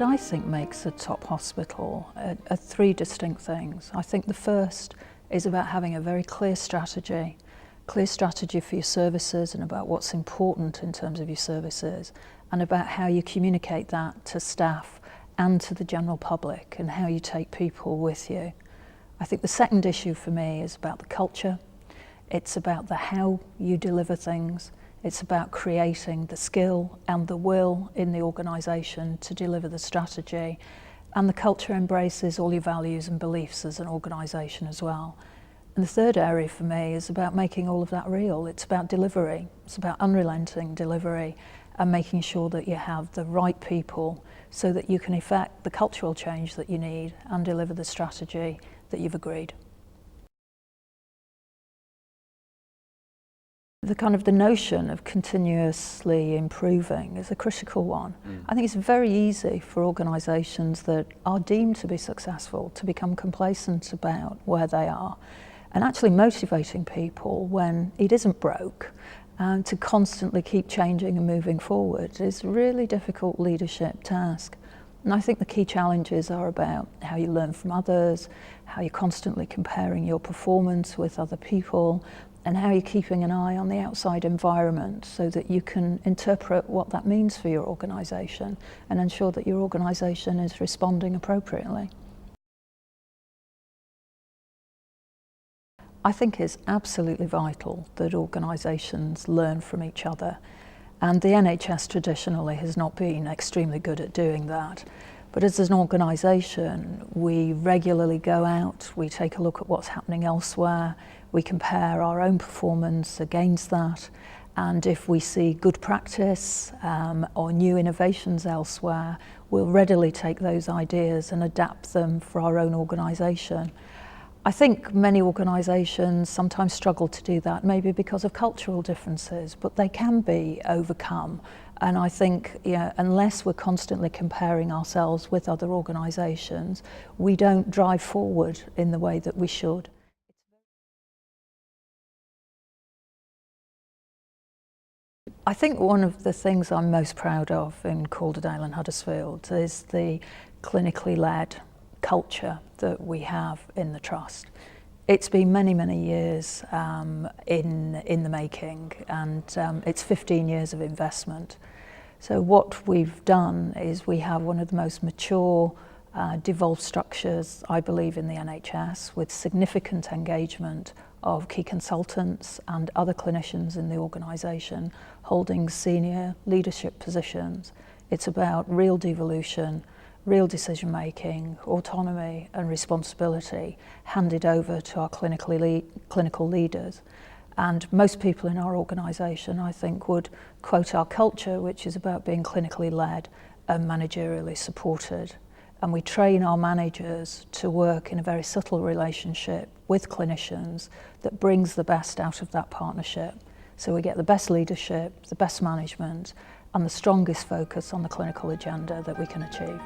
I think makes a top hospital are three distinct things. I think the first is about having a very clear strategy for your services and about what's important in terms of your services, and about how you communicate that to staff and to the general public and how you take people with you. I think the second issue for me is about the culture. It's about the how you deliver things. It's about creating the skill and the will in the organisation to deliver the strategy. And the culture embraces all your values and beliefs as an organisation as well. And the third area for me is about making all of that real. It's about delivery. It's about unrelenting delivery and making sure that you have the right people so that you can effect the cultural change that you need and deliver the strategy that you've agreed. The notion of continuously improving is a critical one. I think it's very easy for organisations that are deemed to be successful to become complacent about where they are, and actually motivating people when it isn't broke and to constantly keep changing and moving forward is a really difficult leadership task. And I think the key challenges are about how you learn from others, how you're constantly comparing your performance with other people, and how you're keeping an eye on the outside environment so that you can interpret what that means for your organisation and ensure that your organisation is responding appropriately. I think it's absolutely vital that organisations learn from each other, and the NHS traditionally has not been extremely good at doing that. But as an organisation, we regularly go out, we take a look at what's happening elsewhere, we compare our own performance against that, and if we see good practice or new innovations elsewhere, we'll readily take those ideas and adapt them for our own organisation. I think many organisations sometimes struggle to do that, maybe because of cultural differences, but they can be overcome. And I think, unless we're constantly comparing ourselves with other organisations, we don't drive forward in the way that we should. I think one of the things I'm most proud of in Calderdale and Huddersfield is the clinically led culture that we have in the Trust. It's been many, many years in the making, and it's 15 years of investment. So what we've done is we have one of the most mature, devolved structures, I believe, in the NHS, with significant engagement of key consultants and other clinicians in the organisation holding senior leadership positions. It's about real devolution, real decision making, autonomy and responsibility handed over to our clinical leaders. And most people in our organisation, I think, would quote our culture, which is about being clinically led and managerially supported. And we train our managers to work in a very subtle relationship with clinicians that brings the best out of that partnership. So we get the best leadership, the best management, and the strongest focus on the clinical agenda that we can achieve.